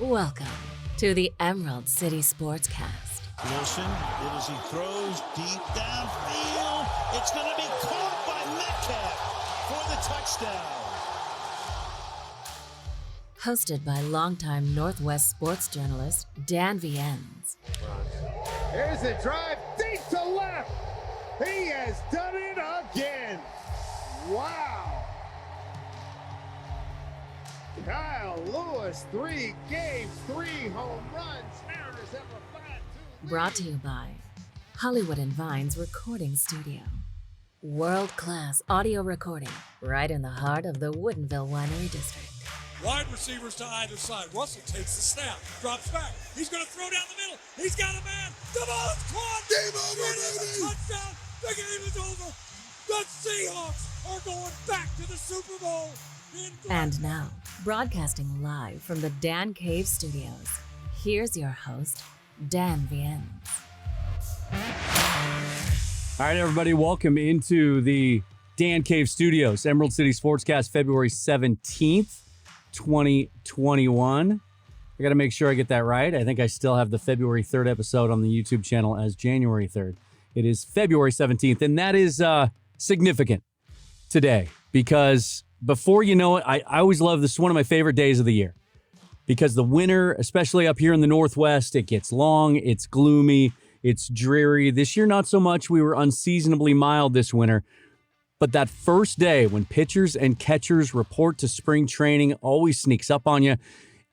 Welcome to the Emerald City Sportscast. Wilson, as he throws deep downfield. It's going to be caught by Metcalf for the touchdown. Hosted by longtime Northwest sports journalist Dan Viennes. Here's a drive deep to left. He has done it again. Wow. Kyle Lewis, 3 games, 3 home runs. Mariners have a 5-2 lead. Brought to you by Hollywood and Vines Recording Studio. World-class audio recording right in the heart of the Woodinville Winery District. Wide receivers to either side. Russell takes the snap, drops back. He's going to throw down the middle. He's got a man. The ball is caught. Game over, It is a touchdown. The game is over. The Seahawks are going back to the Super Bowl. And now, broadcasting live from the Dan Cave Studios, here's your host, Dan Viennes. All right, everybody, welcome into the Dan Cave Studios, Emerald City Sportscast, February 17th. 2021. I got to make sure I get that right. I think I still have the February 3rd episode on the YouTube channel as January 3rd. It is February 17th, and that is significant today because before you know it, I always love this. One of my favorite days of the year because the winter, especially up here in the Northwest, it gets long, it's gloomy, it's dreary. This year, not so much. We were unseasonably mild this winter. But that first day when pitchers and catchers report to spring training always sneaks up on you,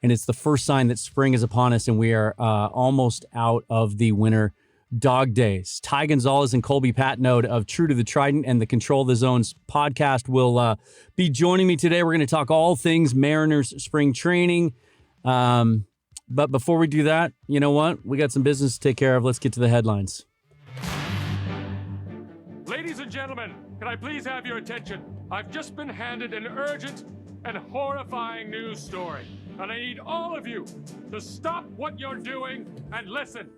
and it's the first sign that spring is upon us and we are almost out of the winter dog days. Ty Gonzalez and Colby Patnode of True To The Trident and the Control the Zones podcast will be joining me today. We're going to talk all things Mariners spring training. But before we do that, you know what? We got some business to take care of. Let's get to the headlines. Ladies and gentlemen, can I please have your attention? I've just been handed an urgent and horrifying news story, and I need all of you to stop what you're doing and listen.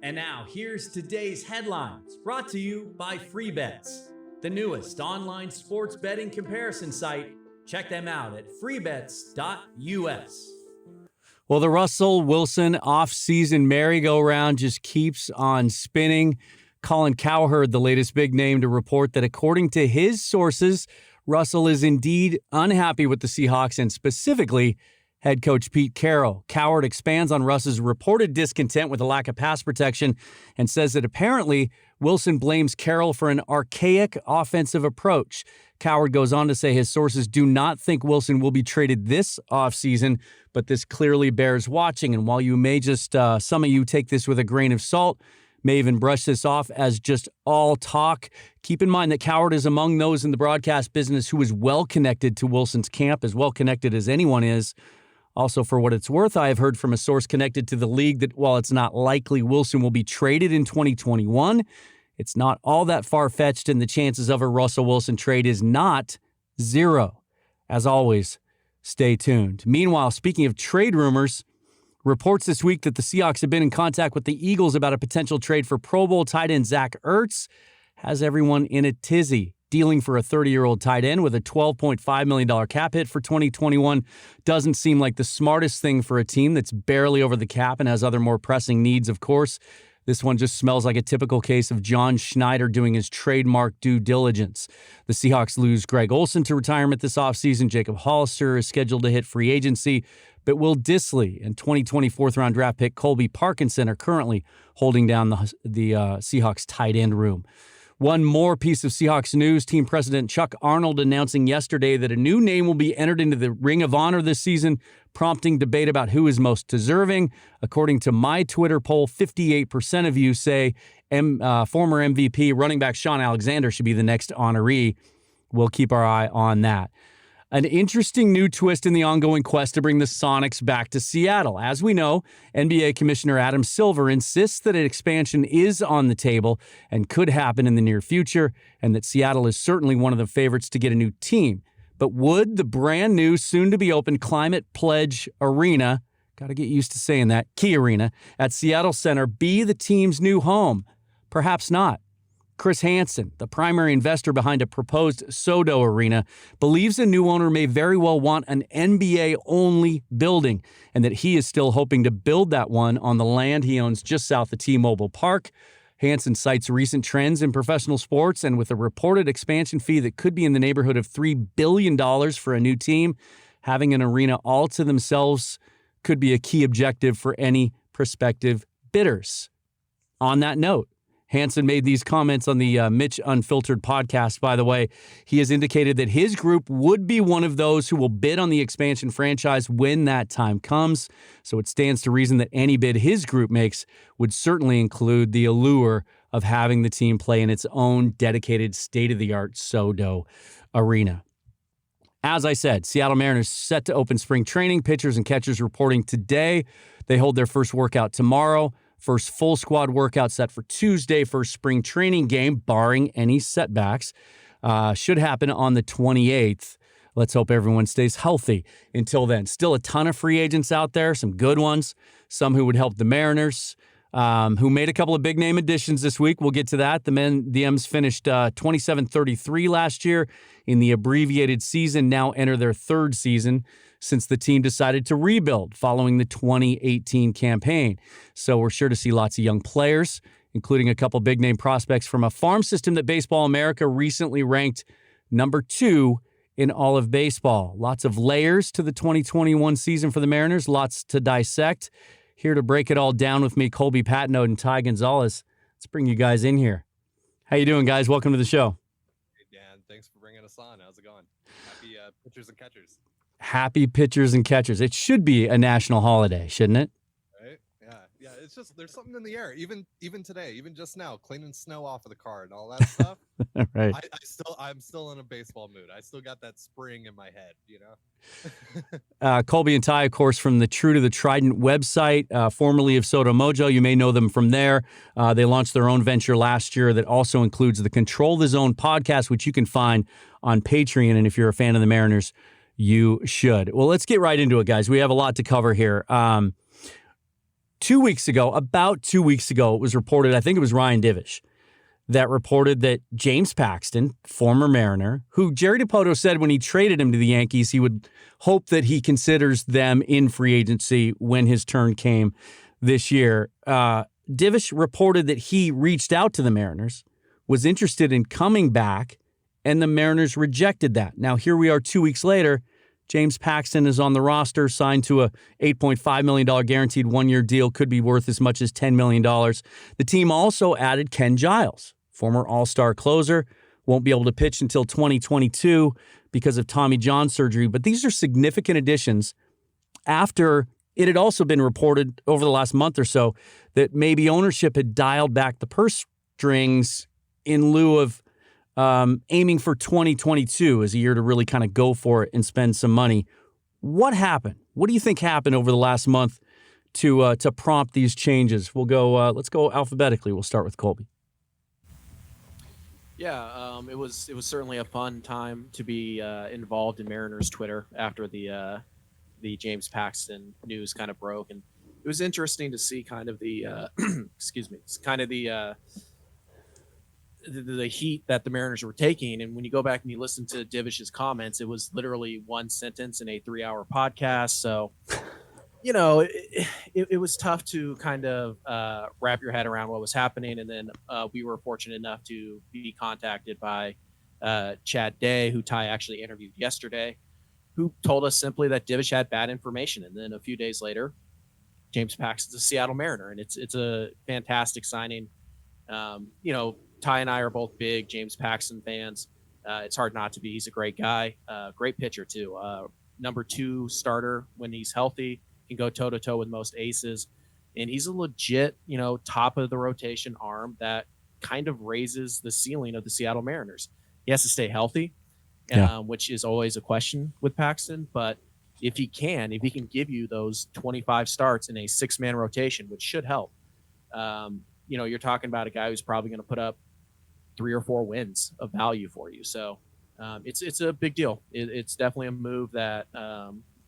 And now, here's today's headlines, brought to you by FreeBets, the newest online sports betting comparison site. Check them out at freebets.us. Well, the Russell Wilson off-season merry-go-round just keeps on spinning. Colin Cowherd, the latest big name to report that according to his sources, Russell is indeed unhappy with the Seahawks and specifically head coach Pete Carroll. Cowherd expands on Russ's reported discontent with the lack of pass protection and says that apparently Wilson blames Carroll for an archaic offensive approach. Cowherd goes on to say his sources do not think Wilson will be traded this offseason, but this clearly bears watching. And while you may just, some of you take this with a grain of salt, may even brush this off as just all talk. Keep in mind that Cowherd is among those in the broadcast business who is well connected to Wilson's camp, as well connected as anyone is. Also, for what it's worth, I have heard from a source connected to the league that while it's not likely Wilson will be traded in 2021, it's not all that far-fetched, and the chances of a Russell Wilson trade is not zero. As always, stay tuned. Meanwhile, speaking of trade rumors, reports this week that the Seahawks have been in contact with the Eagles about a potential trade for Pro Bowl tight end Zach Ertz has everyone in a tizzy. Dealing for a 30-year-old tight end with a $12.5 million cap hit for 2021 doesn't seem like the smartest thing for a team that's barely over the cap and has other more pressing needs, of course. This one just smells like a typical case of John Schneider doing his trademark due diligence. The Seahawks lose Greg Olsen to retirement this offseason. Jacob Hollister is scheduled to hit free agency. But Will Dissly and 2020 fourth-round draft pick Colby Parkinson are currently holding down the Seahawks tight end room. One more piece of Seahawks news. Team president Chuck Arnold announcing yesterday that a new name will be entered into the Ring of Honor this season, prompting debate about who is most deserving. According to my Twitter poll, 58% of you say former MVP running back Sean Alexander should be the next honoree. We'll keep our eye on that. An interesting new twist in the ongoing quest to bring the Sonics back to Seattle. As we know, NBA Commissioner Adam Silver insists that an expansion is on the table and could happen in the near future, and that Seattle is certainly one of the favorites to get a new team. But would the brand new, soon-to-be-open Climate Pledge Arena, got to get used to saying that, Key Arena, at Seattle Center be the team's new home? Perhaps not. Chris Hansen, the primary investor behind a proposed SoDo arena, believes the new owner may very well want an NBA-only building and that he is still hoping to build that one on the land he owns just south of T-Mobile Park. Hansen cites recent trends in professional sports, and with a reported expansion fee that could be in the neighborhood of $3 billion for a new team, having an arena all to themselves could be a key objective for any prospective bidders. On that note, Hansen made these comments on the Mitch Unfiltered podcast, by the way. He has indicated that his group would be one of those who will bid on the expansion franchise when that time comes. So it stands to reason that any bid his group makes would certainly include the allure of having the team play in its own dedicated state-of-the-art SoDo arena. As I said, Seattle Mariners set to open spring training. Pitchers and catchers reporting today. They hold their first workout tomorrow. First full squad workout set for Tuesday. First spring training game, barring any setbacks, should happen on the 28th. Let's hope everyone stays healthy until then. Still a ton of free agents out there, some good ones, some who would help the Mariners, who made a couple of big-name additions this week. We'll get to that. The M's finished 27-33 last year in the abbreviated season, now enter their third season since the team decided to rebuild following the 2018 campaign. So we're sure to see lots of young players, including a couple big-name prospects from a farm system that Baseball America recently ranked number 2 in all of baseball. Lots of layers to the 2021 season for the Mariners, lots to dissect. Here to break it all down with me, Colby Patnode and Ty Gonzalez. Let's bring you guys in here. How you doing, guys? Welcome to the show. Hey, Dan. Thanks for bringing us on. How's it going? Happy pitchers and catchers. Happy pitchers and catchers. It should be a national holiday, shouldn't it? Right? Yeah. It's just there's something in the air. Even today, even just now, cleaning snow off of the car and all that stuff. Right. I'm still in a baseball mood. I still got that spring in my head, you know. Colby and Ty, of course, from the True to the Trident website, formerly of Soto Mojo. You may know them from there. They launched their own venture last year that also includes the Control the Zone podcast, which you can find on Patreon. And if you're a fan of the Mariners, you should. Well, let's get right into it, guys. We have a lot to cover here. About 2 weeks ago, it was reported, I think it was Ryan Divish, that reported that James Paxton, former Mariner, who Jerry Dipoto said when he traded him to the Yankees, he would hope that he considers them in free agency when his turn came this year. Divish reported that he reached out to the Mariners, was interested in coming back, and the Mariners rejected that. Now, here we are 2 weeks later. James Paxton is on the roster, signed to a $8.5 million guaranteed one-year deal, could be worth as much as $10 million. The team also added Ken Giles, former all-star closer, won't be able to pitch until 2022 because of Tommy John surgery. But these are significant additions after it had also been reported over the last month or so that maybe ownership had dialed back the purse strings in lieu of aiming for 2022 as a year to really kind of go for it and spend some money. What happened? What do you think happened over the last month to prompt these changes? We'll go. Let's go alphabetically. We'll start with Colby. Yeah, it was certainly a fun time to be involved in Mariners Twitter after the James Paxton news kind of broke, and it was interesting to see kind of the the heat that the Mariners were taking. And when you go back and you listen to Divish's comments, it was literally one sentence in a 3-hour podcast. So, you know, it was tough to kind of wrap your head around what was happening. And then we were fortunate enough to be contacted by Chad Day, who Ty actually interviewed yesterday, who told us simply that Divish had bad information. And then a few days later, James Paxton's a Seattle Mariner, and it's a fantastic signing. You know, Ty and I are both big James Paxton fans. It's hard not to be. He's a great guy, great pitcher too. Number 2 starter when he's healthy, can go toe to toe with most aces, and he's a legit, you know, top of the rotation arm that kind of raises the ceiling of the Seattle Mariners. He has to stay healthy, which is always a question with Paxton. But if he can give you those 25 starts in a 6-man rotation, which should help, you know, you're talking about a guy who's probably going to put up 3 or 4 wins of value for you. So it's a big deal. It's definitely a move that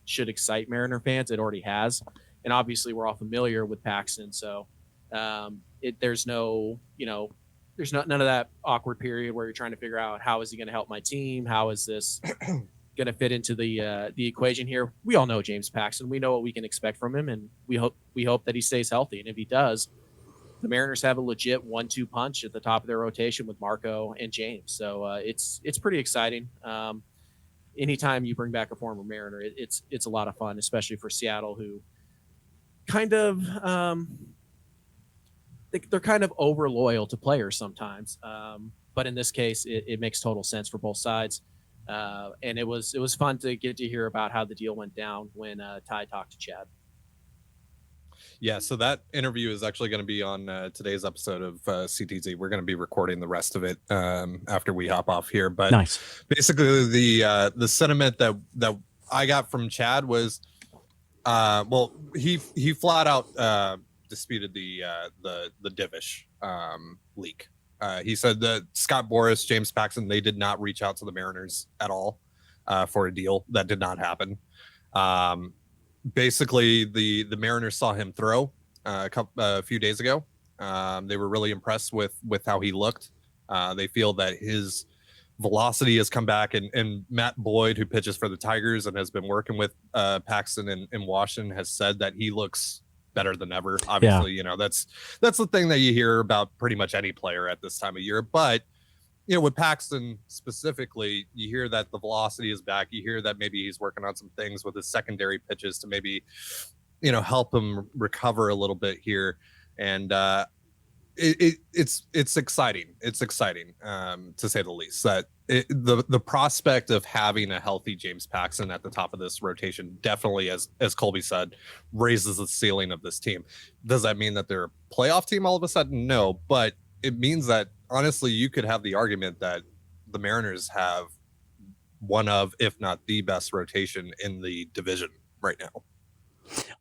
should excite Mariner fans. It already has. And obviously we're all familiar with Paxton. So there's no, you know, there's none of that awkward period where you're trying to figure out how is he going to help my team? How is this going to fit into the equation here? We all know James Paxton. We know what we can expect from him, and we hope that he stays healthy. And if he does, the Mariners have a legit 1-2 punch at the top of their rotation with Marco and James. So it's pretty exciting. Anytime you bring back a former Mariner, it's a lot of fun, especially for Seattle, who kind of they're kind of over loyal to players sometimes. But in this case, it makes total sense for both sides. And it was fun to get to hear about how the deal went down when Ty talked to Chad. Yeah, so that interview is actually going to be on today's episode of CTZ. We're going to be recording the rest of it after we hop off here. But nice. Basically, the sentiment that I got from Chad was, well, he flat out disputed the Divish leak. He said that Scott Boras, James Paxton, they did not reach out to the Mariners at all for a deal. That did not happen. Basically, the Mariners saw him throw a few days ago. They were really impressed with how he looked. They feel that his velocity has come back, and Matt Boyd, who pitches for the Tigers and has been working with Paxton in Washington, has said that he looks better than ever. Obviously, you know, that's the thing that you hear about pretty much any player at this time of year. But you know, with Paxton specifically, you hear that the velocity is back. You hear that maybe he's working on some things with his secondary pitches to maybe, you know, help him recover a little bit here. And it's exciting. It's exciting, to say the least. That the prospect of having a healthy James Paxton at the top of this rotation definitely, as Colby said, raises the ceiling of this team. Does that mean that they're a playoff team all of a sudden? No, but it means that honestly, you could have the argument that the Mariners have one of, if not the best rotation in the division right now.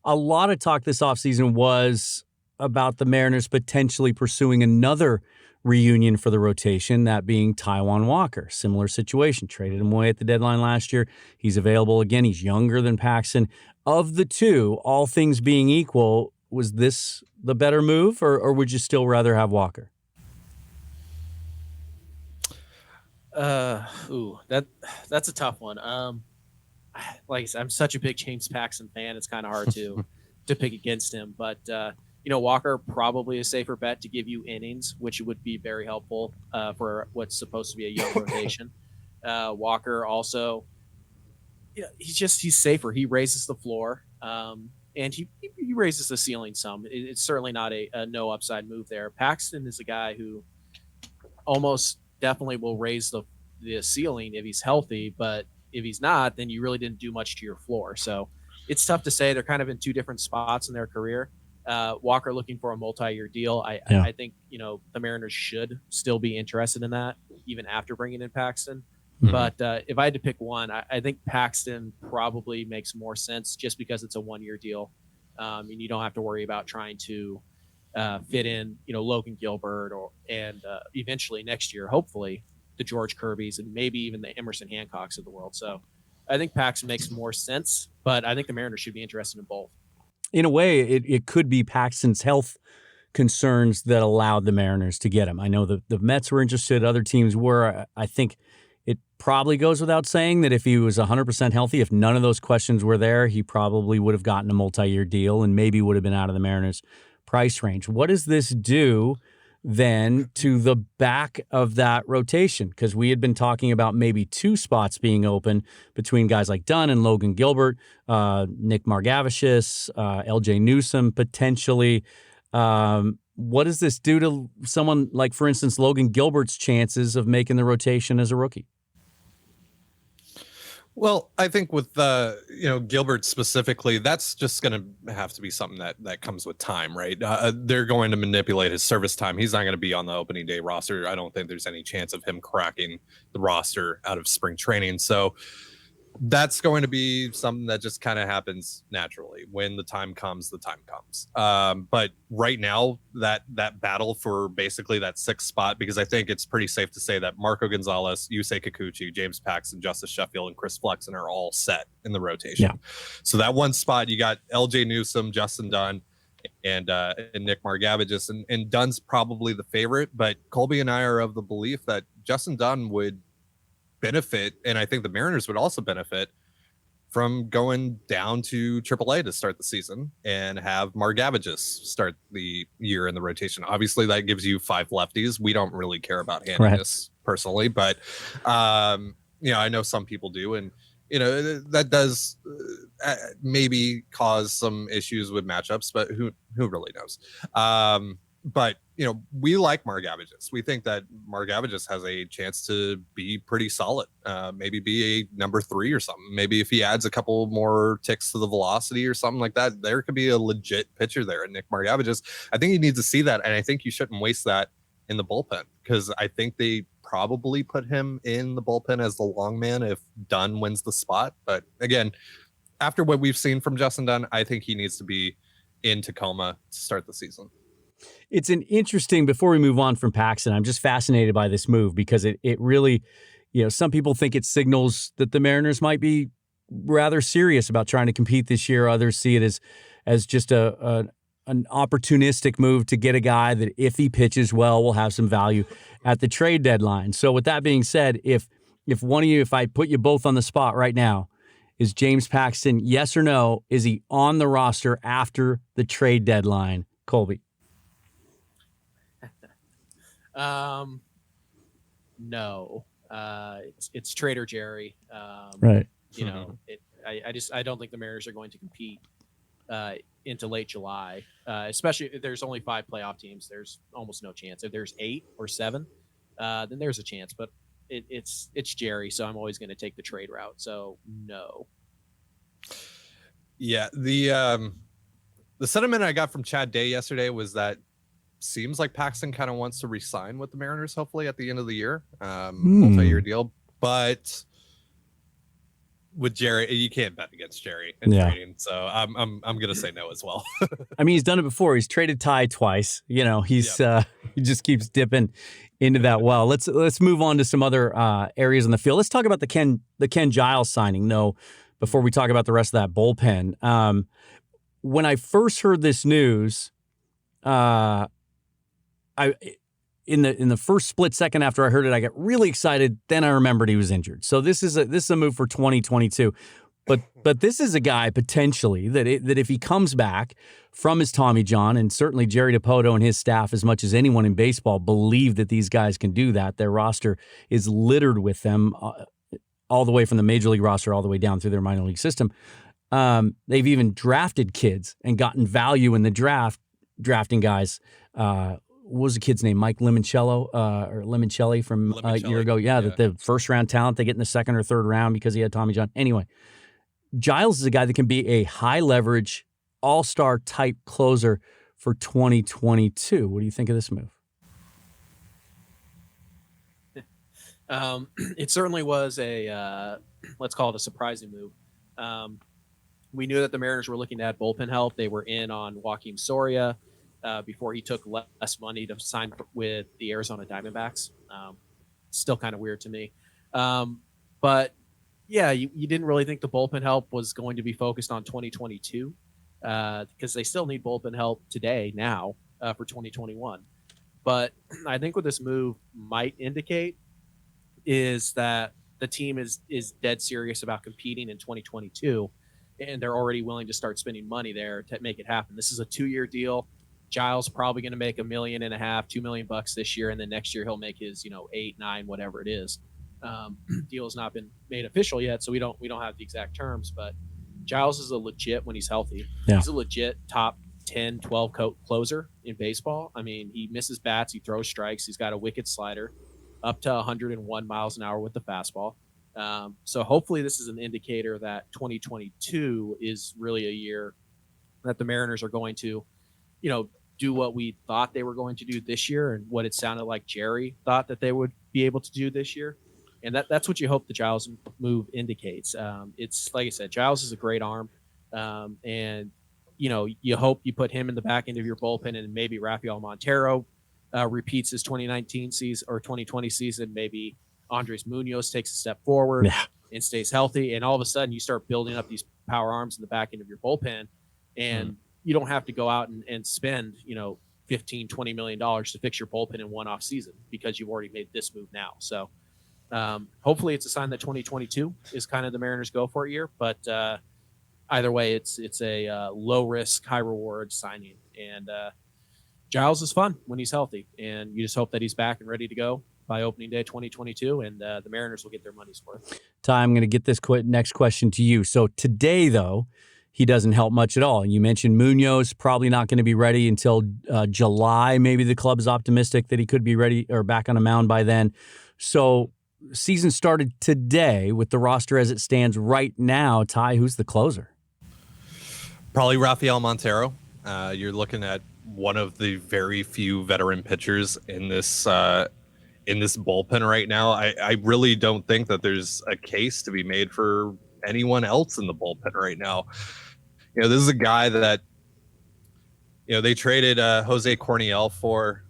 A lot of talk this offseason was about the Mariners potentially pursuing another reunion for the rotation, that being Taijuan Walker. Similar situation. Traded him away at the deadline last year. He's available again. He's younger than Paxton. Of the two, all things being equal, was this the better move, or would you still rather have Walker? That's a tough one. Like I said, I'm such a big James Paxton fan. It's kind of hard to pick against him, but you know, Walker probably a safer bet to give you innings, which would be very helpful for what's supposed to be a young rotation. Walker also, you know, he's safer. He raises the floor, and he raises the ceiling some. It's certainly not a no upside move there. Paxton is a guy who almost definitely will raise the ceiling if he's healthy, but if he's not, then you really didn't do much to your floor. So it's tough to say. They're kind of in two different spots in their career. Walker looking for a multi-year deal. I think, you know, the Mariners should still be interested in that even after bringing in Paxton. Mm-hmm. But if I had to pick one, I think Paxton probably makes more sense just because it's a one-year deal. And you don't have to worry about trying to fit in, you know, Logan Gilbert and eventually next year, hopefully, the George Kirby's and maybe even the Emerson Hancocks of the world. So I think Paxton makes more sense, but I think the Mariners should be interested in both. In a way, it could be Paxton's health concerns that allowed the Mariners to get him. I know the Mets were interested, other teams were. I think it probably goes without saying that if he was 100% healthy, if none of those questions were there, he probably would have gotten a multi-year deal and maybe would have been out of the Mariners' price range. What does this do then to the back of that rotation? Because we had been talking about maybe two spots being open between guys like Dunn and Logan Gilbert, Nick Margavicius, LJ Newsome potentially. What does this do to someone like, for instance, Logan Gilbert's chances of making the rotation as a rookie? Well, I think with you know, Gilbert specifically, that's just going to have to be something that comes with time, right? They're going to manipulate his service time. He's not going to be on the opening day roster. I don't think there's any chance of him cracking the roster out of spring training. So that's going to be something that just kind of happens naturally. When the time comes, the time comes. But right now, that battle for basically that sixth spot, because I think it's pretty safe to say that Marco Gonzalez, Yusei Kikuchi, James Paxton, Justice Sheffield, and Chris Flexen are all set in the rotation. Yeah. So that one spot, you got LJ Newsome, Justin Dunn, and Nick Margavages, and Dunn's probably the favorite, but Colby and I are of the belief that Justin Dunn would benefit, and I think the Mariners would also benefit from going down to AAA to start the season and have Margavages start the year in the rotation. Obviously, that gives you 5 lefties. We don't really care about handedness personally, but I know some people do, and that does maybe cause some issues with matchups, but who really knows? But we like Margavages. We think that Margavages has a chance to be pretty solid. Maybe be a number 3 or something. Maybe if he adds a couple more ticks to the velocity or something like that, there could be a legit pitcher there. And Nick Margavages, I think he needs to see that, and I think you shouldn't waste that in the bullpen, because I think they probably put him in the bullpen as the long man if Dunn wins the spot. But again, after what we've seen from Justin Dunn, I think he needs to be in Tacoma to start the season. It's an interesting, before we move on from Paxton, I'm just fascinated by this move because it really, some people think it signals that the Mariners might be rather serious about trying to compete this year. Others see it as just an opportunistic move to get a guy that, if he pitches well, will have some value at the trade deadline. So with that being said, if one of you, if I put you both on the spot right now, is James Paxton, yes or no? Is he on the roster after the trade deadline? Colby? No. It's Trader Jerry. Right. I don't think the Mariners are going to compete into late July, especially if there's only 5 playoff teams. There's almost no chance. If there's 8 or 7, then there's a chance. But it's Jerry, so I'm always going to take the trade route. So no. Yeah, the sentiment I got from Chad Day yesterday was that seems like Paxton kind of wants to re-sign with the Mariners, hopefully at the end of the year, multi-year deal. But with Jerry, you can't bet against Jerry in trading, so I'm gonna say no as well. I mean, he's done it before. He's traded Ty twice. He just keeps dipping into that well. Let's move on to some other areas in the field. Let's talk about the Ken Giles signing. No, before we talk about the rest of that bullpen. When I first heard this news, in the first split second after I heard it, I got really excited. Then I remembered he was injured. So this is a move for 2022. But this is a guy potentially that if he comes back from his Tommy John, and certainly Jerry Dipoto and his staff, as much as anyone in baseball, believe that these guys can do that. Their roster is littered with them, all the way from the major league roster all the way down through their minor league system. They've even drafted kids and gotten value in the draft, drafting guys. What was the kid's name? Mike Limoncello or Limoncelli from a year ago. Yeah, that the first round talent they get in the second or third round because he had Tommy John. Anyway, Giles is a guy that can be a high leverage, all-star type closer for 2022. What do you think of this move? It certainly was a, let's call it a surprising move. We knew that the Mariners were looking to add bullpen help. They were in on Joaquin Soria before he took less money to sign with the Arizona Diamondbacks. Still kind of weird to me. But yeah, you didn't really think the bullpen help was going to be focused on 2022 because they still need bullpen help now for 2021. But I think what this move might indicate is that the team is dead serious about competing in 2022, and they're already willing to start spending money there to make it happen. This is a 2-year deal. Giles probably going to make $1.5 million, $2 million this year, and then next year he'll make his 8, 9, whatever it is. Deal has not been made official yet, so we don't have the exact terms. But Giles is a legit, when he's healthy, he's a legit top 10, 12 closer in baseball. I mean, he misses bats, he throws strikes, he's got a wicked slider, up to 101 miles an hour with the fastball. So hopefully this is an indicator that 2022 is really a year that the Mariners are going to, do what we thought they were going to do this year and what it sounded like Jerry thought that they would be able to do this year. And that's what you hope the Giles move indicates. It's like I said, Giles is a great arm. And, you hope you put him in the back end of your bullpen, and maybe Rafael Montero repeats his 2019 season or 2020 season. Maybe Andres Munoz takes a step forward and stays healthy. And all of a sudden you start building up these power arms in the back end of your bullpen. And, you don't have to go out and spend, $15-20 million to fix your bullpen in one off season because you've already made this move now. So hopefully it's a sign that 2022 is kind of the Mariners go for it year, but either way, it's a low risk, high reward signing. And Giles is fun when he's healthy, and you just hope that he's back and ready to go by opening day 2022, and the Mariners will get their money's worth. Ty, I'm going to get this next question to you. So today, though, he doesn't help much at all. You mentioned Munoz probably not going to be ready until July. Maybe the club is optimistic that he could be ready or back on a mound by then. So season started today with the roster as it stands right now. Ty, who's the closer? Probably Rafael Montero. You're looking at one of the very few veteran pitchers in this bullpen right now. I really don't think that there's a case to be made for anyone else in the bullpen right now. This is a guy that they traded Jose Corniel for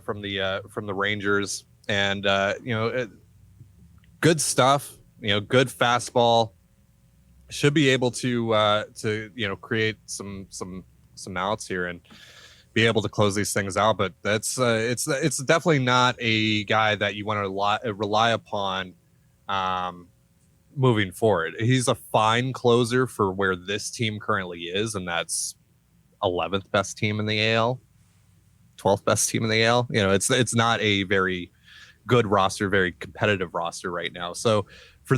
from the Rangers, and good stuff. Good fastball. Should be able to create some outs here and be able to close these things out. But that's it's definitely not a guy that you want to rely upon moving forward. He's a fine closer for where this team currently is, and that's 11th best team in the AL, 12th best team in the AL. It's not a very good roster, very competitive roster right now. So for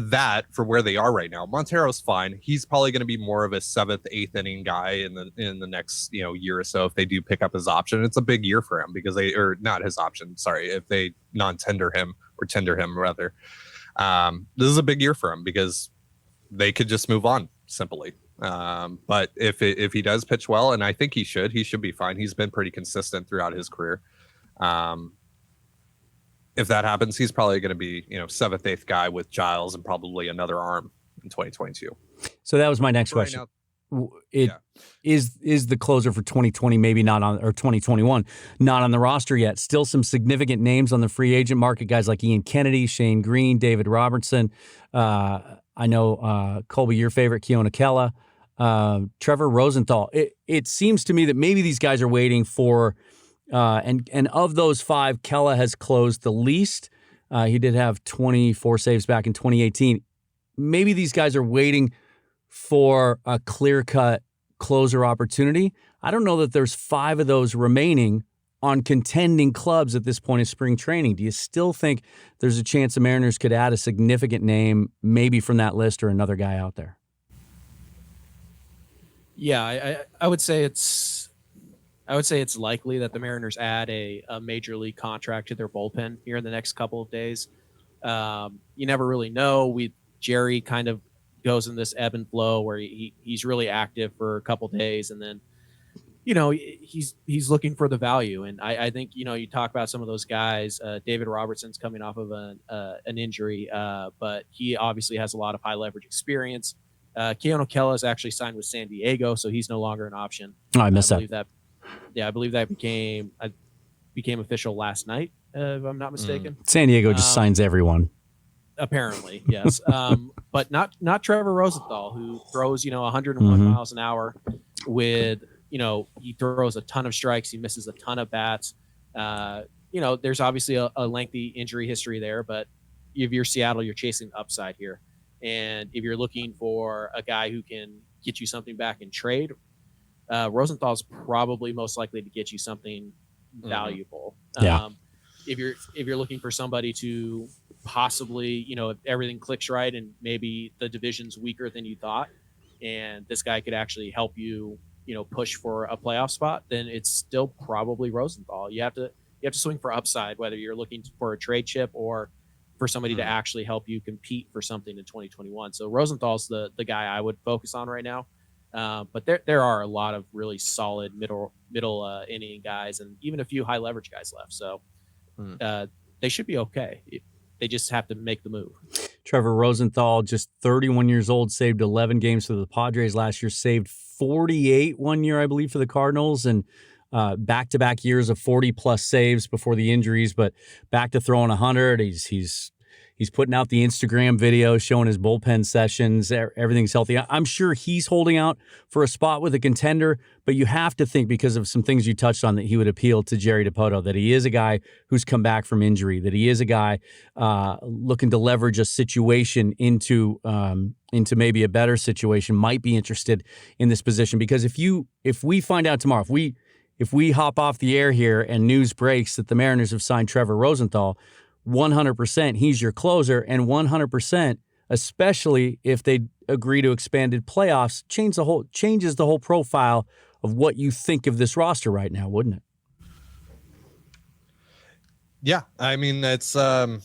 where they are right now, Montero's fine. He's probably going to be more of a 7th, 8th inning guy in the next year or so if they do pick up his option. It's a big year for him because not his option. Sorry, if they non-tender him or tender him rather. This is a big year for him because they could just move on simply. But if he does pitch well, and I think he should be fine. He's been pretty consistent throughout his career. If that happens, he's probably going to be 7th, 8th guy with Giles and probably another arm in 2022. So that was my next question. Is the closer for 2020 maybe not on, or 2021 not on the roster yet? Still some significant names on the free agent market, guys like Ian Kennedy, Shane Green, David Robertson. I know Colby, your favorite, Keona Kella, Trevor Rosenthal. It seems to me that maybe these guys are waiting for and of those 5, Kella has closed the least. He did have 24 saves back in 2018. Maybe these guys are waiting for a clear-cut closer opportunity. I don't know that there's 5 of those remaining on contending clubs at this point in spring training. Do you still think there's a chance the Mariners could add a significant name, maybe from that list or another guy out there? Yeah, I would say it's likely that the Mariners add a major league contract to their bullpen here in the next couple of days. You never really know. Jerry kind of goes in this ebb and flow where he's really active for a couple days, and then he's looking for the value. And I think you talk about some of those guys. David Robertson's coming off of an injury, but he obviously has a lot of high leverage experience. Keona Kella is actually signed with San Diego, so he's no longer an option. Oh, I missed that. I believe that became official last night, if I'm not mistaken. San Diego just signs everyone. Apparently, yes. But not Trevor Rosenthal, who throws 101 miles an hour with he throws a ton of strikes, he misses a ton of bats. There's obviously a lengthy injury history there, but if you're Seattle, you're chasing upside here. And if you're looking for a guy who can get you something back in trade, Rosenthal's probably most likely to get you something valuable. Yeah. If you're looking for somebody to possibly, if everything clicks right and maybe the division's weaker than you thought, and this guy could actually help you, push for a playoff spot, then it's still probably Rosenthal. You have to swing for upside, whether you're looking for a trade chip or for somebody to actually help you compete for something in 2021. So Rosenthal's the guy I would focus on right now. But there are a lot of really solid middle inning guys and even a few high leverage guys left. So they should be okay. They just have to make the move. Trevor Rosenthal, just 31 years old, saved 11 games for the Padres last year, saved 48 one year, I believe, for the Cardinals, and back-to-back years of 40-plus saves before the injuries, but back to throwing 100. He's He's putting out the Instagram videos showing his bullpen sessions. Everything's healthy. I'm sure he's holding out for a spot with a contender, but you have to think, because of some things you touched on, that he would appeal to Jerry Dipoto, that he is a guy who's come back from injury, that he is a guy looking to leverage a situation into maybe a better situation, might be interested in this position. Because if we find out tomorrow, if we hop off the air here and news breaks that the Mariners have signed Trevor Rosenthal, 100% he's your closer, and 100%, especially if they agree to expanded playoffs, changes the whole profile of what you think of this roster right now, wouldn't it? Yeah, I mean, it's there's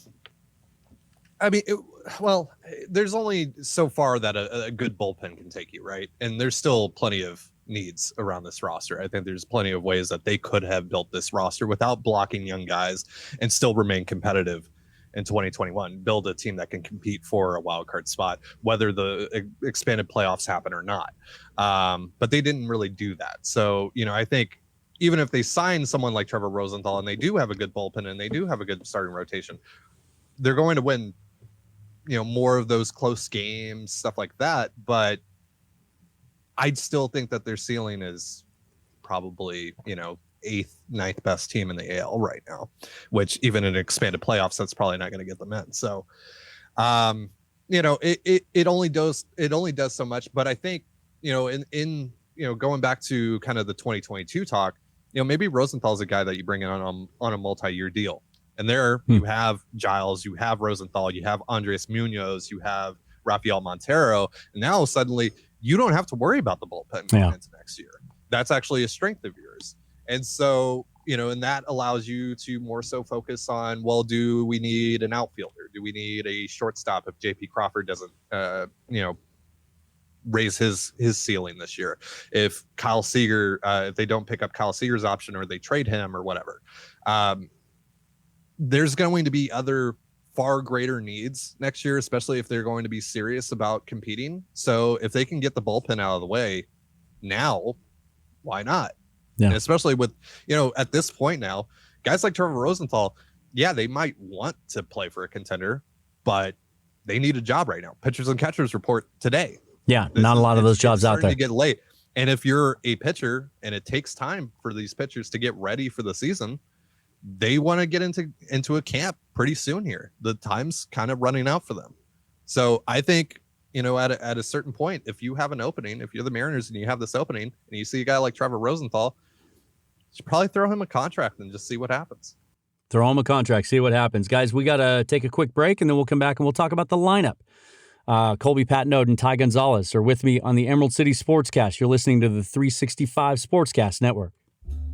only so far that a good bullpen can take you, right? And there's still plenty of needs around this roster. I think there's plenty of ways that they could have built this roster without blocking young guys and still remain competitive in 2021, build a team that can compete for a wild card spot, whether the expanded playoffs happen or not. But they didn't really do that. So, I think even if they sign someone like Trevor Rosenthal and they do have a good bullpen and they do have a good starting rotation, they're going to win, more of those close games, stuff like that. But I'd still think that their ceiling is probably, 8th, 9th best team in the AL right now, which even in expanded playoffs, that's probably not going to get them in. So, it only does so much. But I think, in going back to kind of the 2022 talk, maybe Rosenthal's a guy that you bring in on a multi-year deal. And there you have Giles, you have Rosenthal, you have Andres Munoz, you have Rafael Montero. And now suddenly you don't have to worry about the bullpen going into next year. That's actually a strength of yours. And so, and that allows you to more so focus on, well, do we need an outfielder? Do we need a shortstop if JP Crawford doesn't, raise his ceiling this year? If Kyle Seager, if they don't pick up Kyle Seager's option or they trade him or whatever, there's going to be other far greater needs next year, especially if they're going to be serious about competing. So if they can get the bullpen out of the way now, why not? Yeah. And especially with, at this point now, guys like Trevor Rosenthal, yeah, they might want to play for a contender, but they need a job right now. Pitchers and catchers report today. Yeah, not a lot of those jobs out there. To get late. And if you're a pitcher and it takes time for these pitchers to get ready for the season, they want to get into a camp pretty soon here. The time's kind of running out for them. So I think, at a certain point, if you have an opening, if you're the Mariners and you have this opening and you see a guy like Trevor Rosenthal, you should probably throw him a contract and just see what happens. Throw him a contract, see what happens. Guys, we got to take a quick break and then we'll come back and we'll talk about the lineup. Colby Patnode and Ty Gonzalez are with me on the Emerald City Sportscast. You're listening to the 365 Sportscast Network.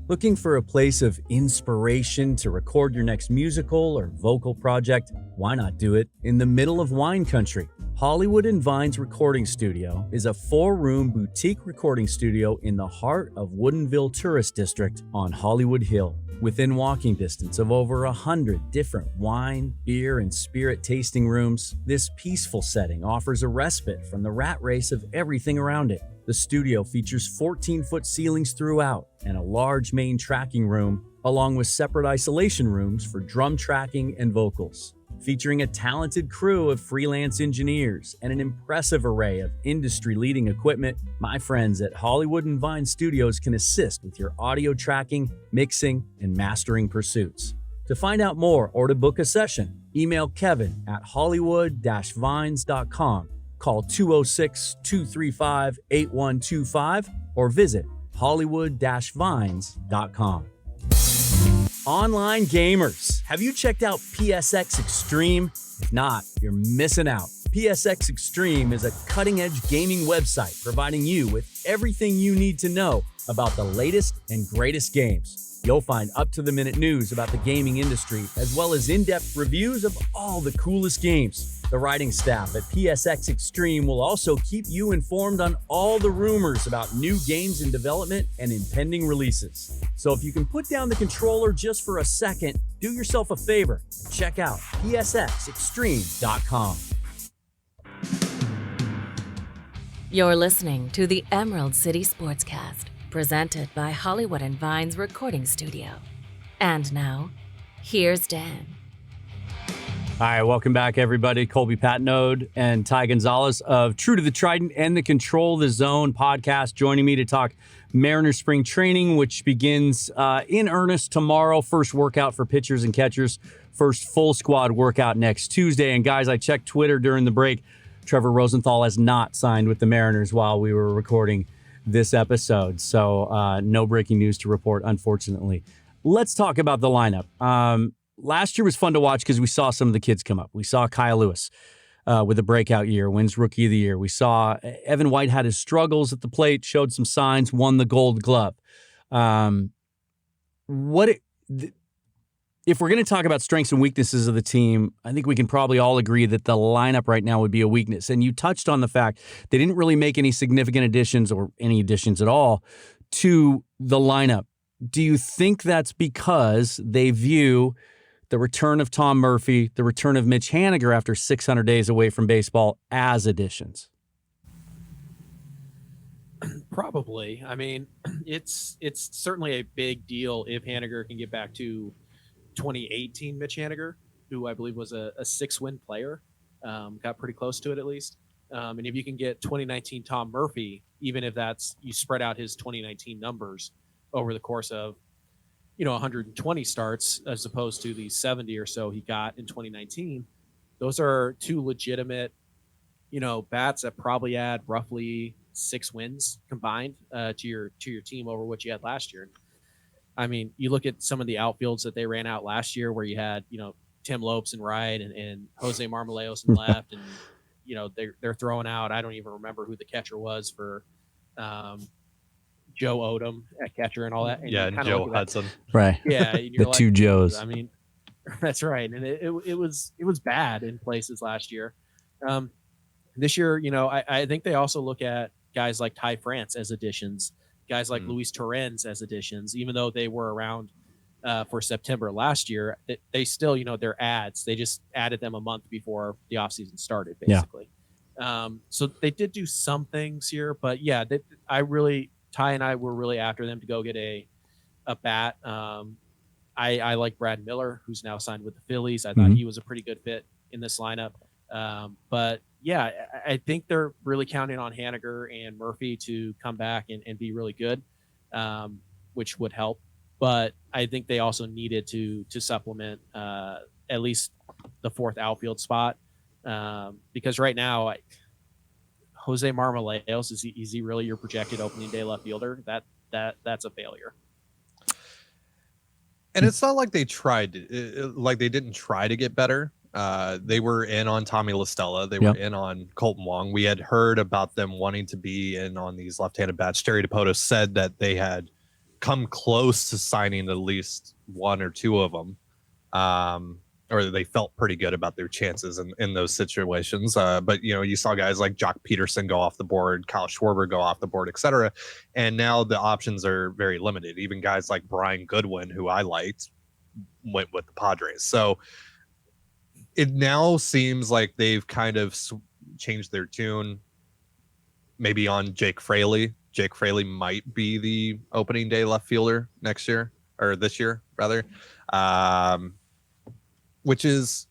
Looking for a place of inspiration to record your next musical or vocal project? Why not do it in the middle of wine country? Hollywood and Vines Recording Studio is a 4-room boutique recording studio in the heart of Woodinville Tourist District on Hollywood Hill. Within walking distance of over 100 different wine, beer, and spirit tasting rooms, this peaceful setting offers a respite from the rat race of everything around it. The studio features 14-foot ceilings throughout and a large main tracking room, along with separate isolation rooms for drum tracking and vocals. Featuring a talented crew of freelance engineers and an impressive array of industry-leading equipment, my friends at Hollywood and Vine Studios can assist with your audio tracking, mixing, and mastering pursuits. To find out more or to book a session, email Kevin at hollywood-vines.com. Call 206-235-8125 or visit hollywood-vines.com. Online gamers, have you checked out PSX Extreme? If not, you're missing out. PSX Extreme is a cutting-edge gaming website providing you with everything you need to know about the latest and greatest games. You'll find up-to-the-minute news about the gaming industry, as well as in-depth reviews of all the coolest games. The writing staff at PSX Extreme will also keep you informed on all the rumors about new games in development and impending releases. So if you can put down the controller just for a second, do yourself a favor and check out psxextreme.com. You're listening to the Emerald City Sportscast, presented by Hollywood and Vines Recording Studio. And now, here's Dan. All right, welcome back, everybody. Colby Patnode and Ty Gonzalez of True to the Trident and the Control the Zone podcast joining me to talk Mariners spring training, which begins in earnest tomorrow. First workout for pitchers and catchers. First full squad workout next Tuesday. And guys, I checked Twitter during the break. Trevor Rosenthal has not signed with the Mariners while we were recording this episode. So no breaking news to report, unfortunately. Let's talk about the lineup. Last year was fun to watch because we saw some of the kids come up. We saw Kyle Lewis with a breakout year, wins Rookie of the Year. We saw Evan White had his struggles at the plate, showed some signs, won the Gold Glove. If we're going to talk about strengths and weaknesses of the team, I think we can probably all agree that the lineup right now would be a weakness. And you touched on the fact they didn't really make any significant additions or any additions at all to the lineup. Do you think that's because they view the return of Tom Murphy, the return of Mitch Haniger after 600 days away from baseball as additions? Probably. I mean, it's certainly a big deal if Haniger can get back to 2018 Mitch Haniger, who I believe was a 6-win player, got pretty close to it at least. And if you can get 2019 Tom Murphy, even if that's you spread out his 2019 numbers over the course of 120 starts as opposed to the 70 or so he got in 2019, those are two legitimate, bats that probably add roughly 6 wins combined to your team over what you had last year. I mean, you look at some of the outfields that they ran out last year where you had, Tim Lopes in right and Jose Marmoleos in left. And, they're throwing out, I don't even remember who the catcher was for Joe Odom at catcher and all that. And yeah, Joe Hudson. Right. Yeah. The two Joes. I mean, that's right. And it was bad in places last year. This year, I think they also look at guys like Ty France as additions, guys like Luis Torrens as additions, even though they were around for September last year, they still, they're ads. They just added them a month before the offseason started, basically. Yeah. So they did do some things here, but yeah, Ty and I were really after them to go get a bat. I like Brad Miller, who's now signed with the Phillies. I thought he was a pretty good fit in this lineup. But yeah, I think they're really counting on Haniger and Murphy to come back and be really good, which would help. But I think they also needed to supplement at least the fourth outfield spot because right now, Jose Marmoleos, is he really your projected opening day left fielder? That's a failure. And it's not like they they didn't try to get better. They were in on Tommy La Stella. They were in on Colton Wong. We had heard about them wanting to be in on these left-handed bats. Jerry Dipoto said that they had come close to signing at least one or two of them. Or they felt pretty good about their chances in those situations. But, you saw guys like Jock Peterson go off the board, Kyle Schwarber go off the board, et cetera. And now the options are very limited. Even guys like Brian Goodwin, who I liked, went with the Padres. So it now seems like they've kind of changed their tune, maybe on Jake Fraley. Jake Fraley might be the opening day left fielder next year, or this year, rather. Which is,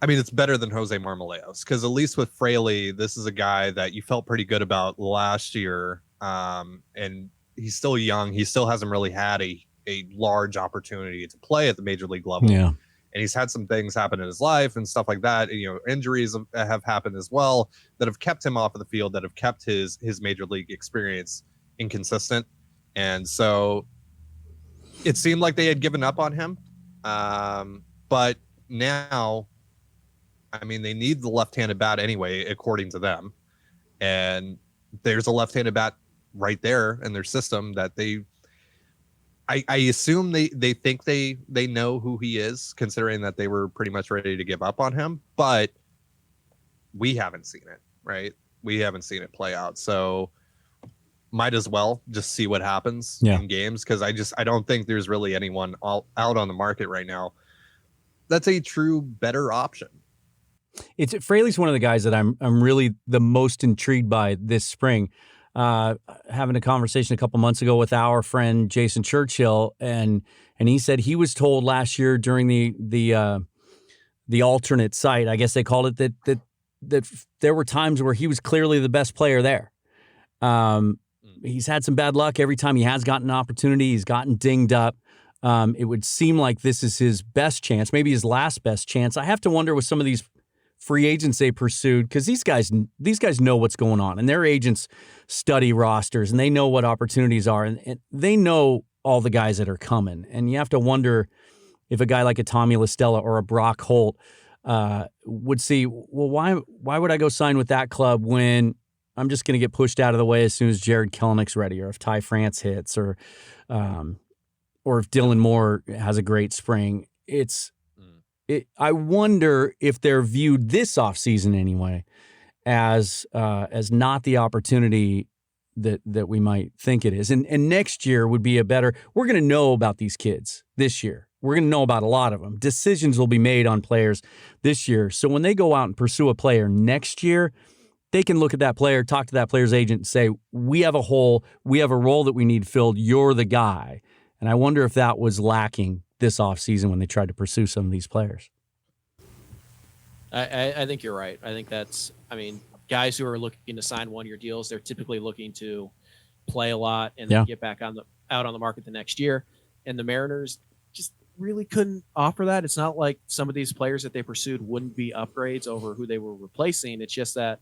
it's better than Jose Marmoleos because at least with Fraley, this is a guy that you felt pretty good about last year. And he's still young. He still hasn't really had a large opportunity to play at the major league level. Yeah. And he's had some things happen in his life and stuff like that. Injuries have happened as well that have kept him off of the field, that have kept his major league experience inconsistent. And so it seemed like they had given up on him. But now, they need the left-handed bat anyway, according to them. And there's a left-handed bat right there in their system that I assume they think they know who he is, considering that they were pretty much ready to give up on him. But we haven't seen it, right? We haven't seen it play out. So might as well just see what happens in games, because I don't think there's really anyone out on the market right now that's a true better option. Fraley's one of the guys that I'm really the most intrigued by this spring. Having a conversation a couple months ago with our friend Jason Churchill, and he said he was told last year during the the alternate site, I guess they called it, that there were times where he was clearly the best player there. He's had some bad luck every time he has gotten an opportunity. He's gotten dinged up. It would seem like this is his best chance, maybe his last best chance. I have to wonder with some of these free agents they pursued, because these guys know what's going on, and their agents study rosters and they know what opportunities are, and they know all the guys that are coming. And you have to wonder if a guy like a Tommy LaStella or a Brock Holt would see, well, why would I go sign with that club when I'm just going to get pushed out of the way as soon as Jared Kellnick's ready, or if Ty France hits, or if Dylan Moore has a great spring. I wonder if they're viewed this offseason anyway as not the opportunity that we might think it is. And next year would be we're going to know about these kids this year. We're going to know about a lot of them. Decisions will be made on players this year. So when they go out and pursue a player next year, they can look at that player, talk to that player's agent, and say, we have a hole, we have a role that we need filled, you're the guy. And I wonder if that was lacking this offseason when they tried to pursue some of these players. I think you're right. I think guys who are looking to sign one-year deals, they're typically looking to play a lot and then get back out on the market the next year. And the Mariners just really couldn't offer that. It's not like some of these players that they pursued wouldn't be upgrades over who they were replacing. It's just that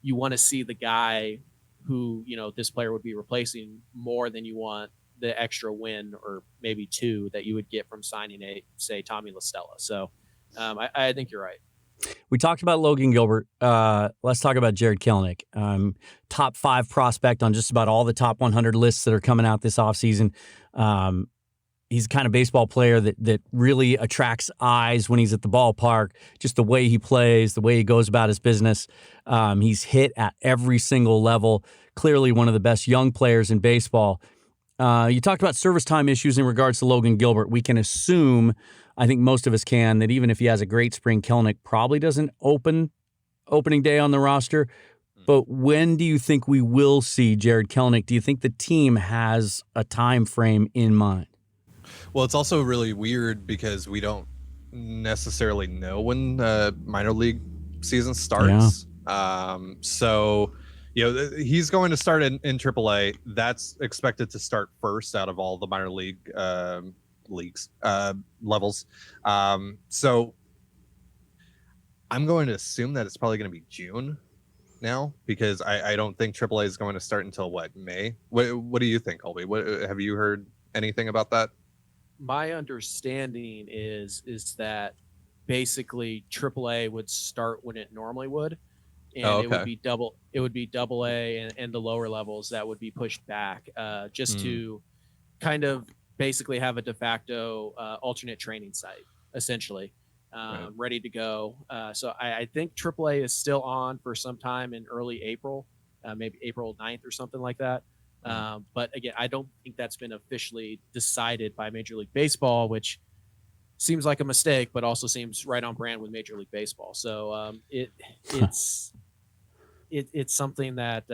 you want to see the guy who, this player would be replacing more than you want the extra win or maybe two that you would get from signing say Tommy LaStella. So I think you're right. We talked about Logan Gilbert. Let's talk about Jared Kellnick. Top 5 prospect on just about all the top 100 lists that are coming out this offseason. He's the kind of baseball player that really attracts eyes when he's at the ballpark, just the way he plays, the way he goes about his business. He's hit at every single level. Clearly one of the best young players in baseball. You talked about service time issues in regards to Logan Gilbert. We can assume, I think most of us can, that even if he has a great spring, Kellnick probably doesn't opening day on the roster. But when do you think we will see Jared Kellnick? Do you think the team has a time frame in mind? Well, it's also really weird because we don't necessarily know when the minor league season starts. Yeah. So, he's going to start in AAA. That's expected to start first out of all the minor league leagues levels. So I'm going to assume that it's probably going to be June now, because I don't think AAA is going to start until May. What do you think, Colby? Have you heard anything about that? My understanding is that basically AAA would start when it normally would, and it would be double A, and the lower levels that would be pushed back just to kind of basically have a de facto alternate training site, essentially, ready to go. So I think AAA is still on for some time in early April, maybe April 9th or something like that. But again, I don't think that's been officially decided by Major League Baseball, which seems like a mistake, but also seems right on brand with Major League Baseball. So it's something that,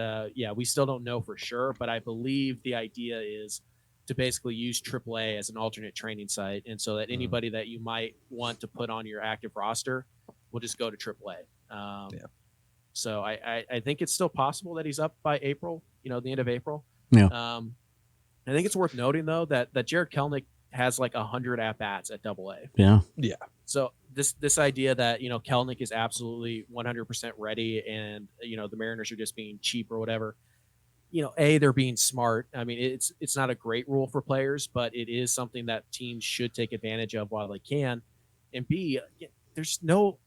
we still don't know for sure, but I believe the idea is to basically use AAA as an alternate training site. And so that anybody that you might want to put on your active roster will just go to AAA. So I think it's still possible that he's up by April, the end of April. Yeah. I think it's worth noting though that Jared Kellnick has like 100 at bats at AA. Yeah. So this idea that Kellnick is absolutely 100% ready, and the Mariners are just being cheap or whatever. They're being smart. I mean, it's not a great rule for players, but it is something that teams should take advantage of while they can. And B, there's no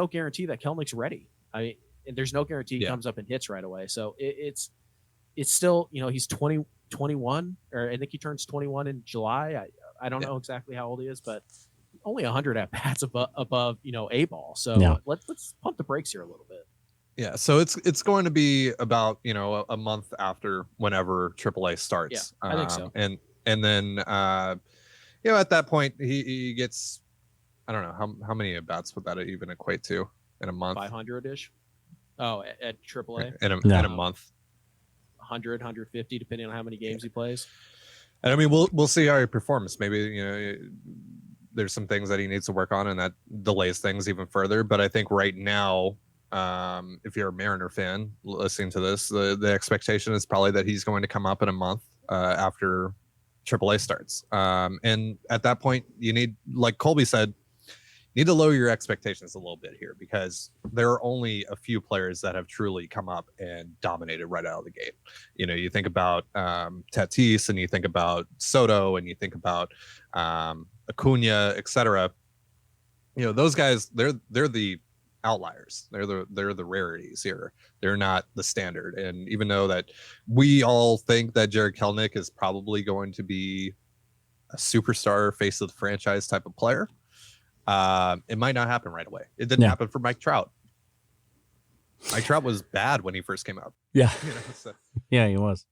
guarantee that Kellnick's ready. I mean, and there's no guarantee he comes up and hits right away. So it's still, he's 21, or I think he turns 21 in July. I don't know exactly how old he is, but only 100 at bats above A ball. So let's pump the brakes here a little bit. Yeah. So it's going to be about, a month after whenever AAA starts. Yeah, I think so. And then, at that point he gets, I don't know how many at bats would that even equate to in a month? 500-ish. Oh, at AAA? In a month. 100, 150, depending on how many games he plays. And I mean, we'll see how he performs. Maybe, there's some things that he needs to work on, and that delays things even further. But I think right now, if you're a Mariner fan listening to this, the expectation is probably that he's going to come up in a month after AAA starts. And at that point, you need, like Colby said, you need to lower your expectations a little bit here, because there are only a few players that have truly come up and dominated right out of the gate. You know, you think about Tatis, and you think about Soto, and you think about Acuna, etc. You know, those guys, they're the outliers. They're the rarities here. They're not the standard. And even though that we all think that Jerry Kellnick is probably going to be a superstar, face of the franchise type of player, it might not happen right away. It didn't happen for Mike Trout. Mike Trout was bad when he first came up. Yeah. You know, so. Yeah, he was.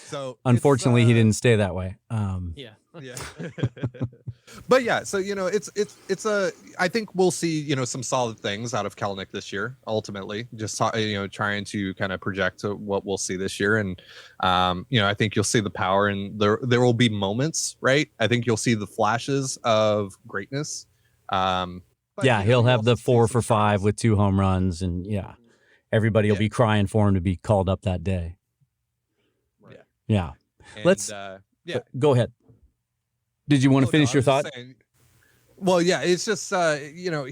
So unfortunately, he didn't stay that way. Yeah. But yeah, so you know, it's I think we'll see, you know, some solid things out of Kellnick this year. Ultimately, just you know, trying to kind of project to what we'll see this year, and you know, I think you'll see the power, and there will be moments, right? I think you'll see the flashes of greatness. But, yeah, you know, he'll have also the 4 see for some 5 struggles. with 2 home runs, and everybody will be crying for him to be called up that day. Right. Yeah. And, Let's go ahead. Did you want to finish your thought? Well, yeah, it's just you know,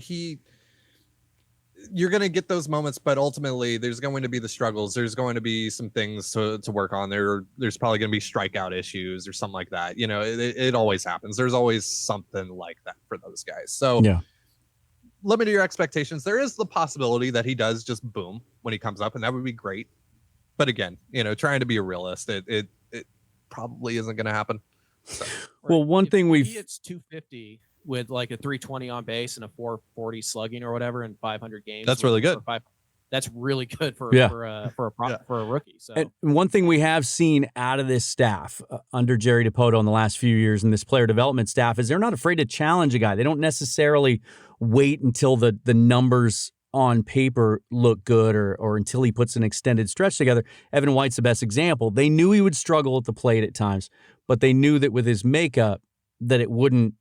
you're going to get those moments, but ultimately there's going to be the struggles. There's going to be some things to work on. There's probably going to be strikeout issues or something like that. You know, it always happens. There's always something like that for those guys. So limit your expectations. There is the possibility that he does just boom when he comes up, and that would be great. But again, you know, trying to be a realist, it probably isn't going to happen. So. Well, one thing he hits 250 with like a 320 on base and a 440 slugging or whatever in 500 games. That's really good. That's really good for a rookie. So and one thing we have seen out of this staff under Jerry Dipoto in the last few years, and this player development staff, is they're not afraid to challenge a guy. They don't necessarily wait until the numbers on paper look good or until he puts an extended stretch together. Evan White's the best example. They knew he would struggle at the plate at times, but they knew that with his makeup that it wouldn't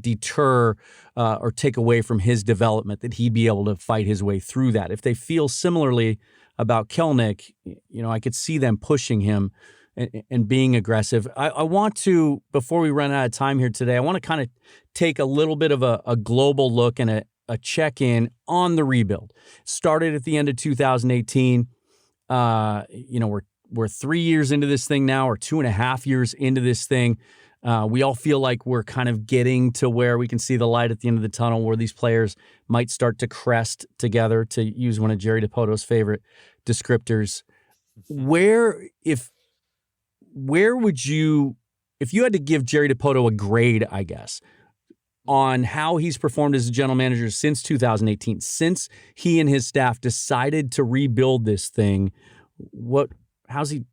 deter or take away from his development, that he'd be able to fight his way through that. If they feel similarly about Kellnick, you know, I could see them pushing him and being aggressive. I want to, before we run out of time here today, I want to kind of take a little bit of a global look and a check-in on the rebuild. Started at the end of 2018. You know, we're 3 years into this thing now, or 2.5 years into this thing. We all feel like we're kind of getting to where we can see the light at the end of the tunnel, where these players might start to crest together, to use one of Jerry Dipoto's favorite descriptors. Where would you, if you had to give Jerry Dipoto a grade, I guess, on how he's performed as a general manager since 2018, since he and his staff decided to rebuild this thing, how's he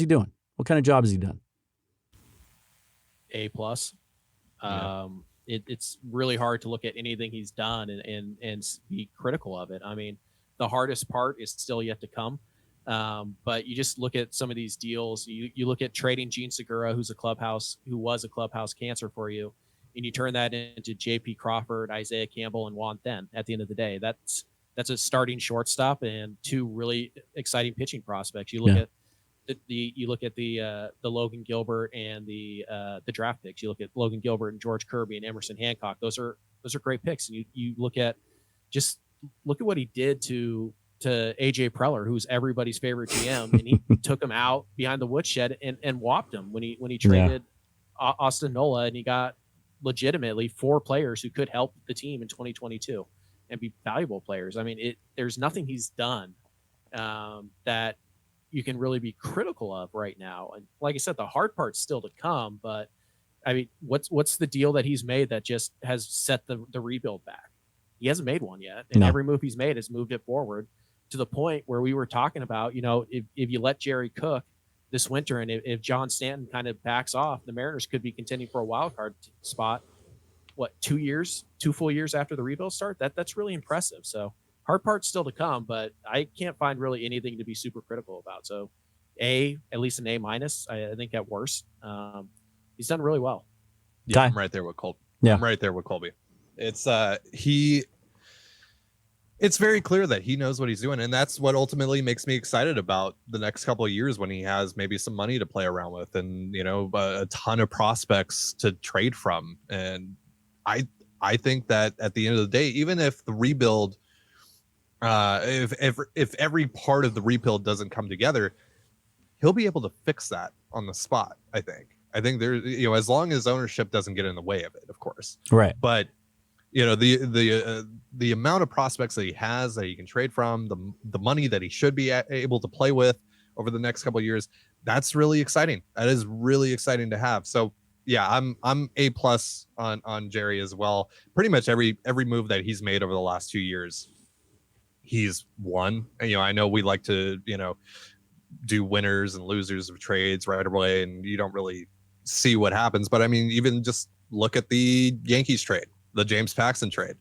doing? What kind of job has he done? A+. It's really hard to look at anything he's done and be critical of it. I mean, the hardest part is still yet to come. But you just look at some of these deals. You look at trading Gene Segura, who was a clubhouse cancer for you, and you turn that into J.P. Crawford, Isaiah Campbell, and Juan Then. At the end of the day, that's a starting shortstop and 2 really exciting pitching prospects. You look at the Logan Gilbert and the draft picks. You look at Logan Gilbert and George Kirby and Emerson Hancock. Those are great picks. And you look at what he did to AJ Preller, who's everybody's favorite GM, and he took him out behind the woodshed and whopped him when he traded Austin Nola, and he got legitimately 4 players who could help the team in 2022 and be valuable players. I mean, there's nothing he's done that you can really be critical of right now. And like I said, the hard part's still to come, but I mean, what's the deal that he's made that just has set the rebuild back? He hasn't made one yet. And every move he's made has moved it forward to the point where we were talking about, you know, if you let Jerry cook this winter, and if John Stanton kind of backs off, the Mariners could be contending for a wild card spot. 2 full years after the rebuild start? That's really impressive. So hard part's still to come, but I can't find really anything to be super critical about. So at least an A-. I think at worst. He's done really well. Yeah, I'm right there with Colby. Yeah. I'm right there with Colby. It's it's very clear that he knows what he's doing, and that's what ultimately makes me excited about the next couple of years when he has maybe some money to play around with, and a ton of prospects to trade from. And I think that at the end of the day, even if the rebuild, if every part of the rebuild doesn't come together, he'll be able to fix that on the spot. I think there, as long as ownership doesn't get in the way of it, of course. Right. But the amount of prospects that he has that he can trade from, the money that he should be able to play with over the next couple of years, that's really exciting. That is really exciting to have. So yeah, I'm A+ on Jerry as well. Pretty much every move that he's made over the last 2 years, he's won. And, I know we like to do winners and losers of trades right away, and you don't really see what happens. But I mean, even just look at the Yankees trade, the James Paxton trade.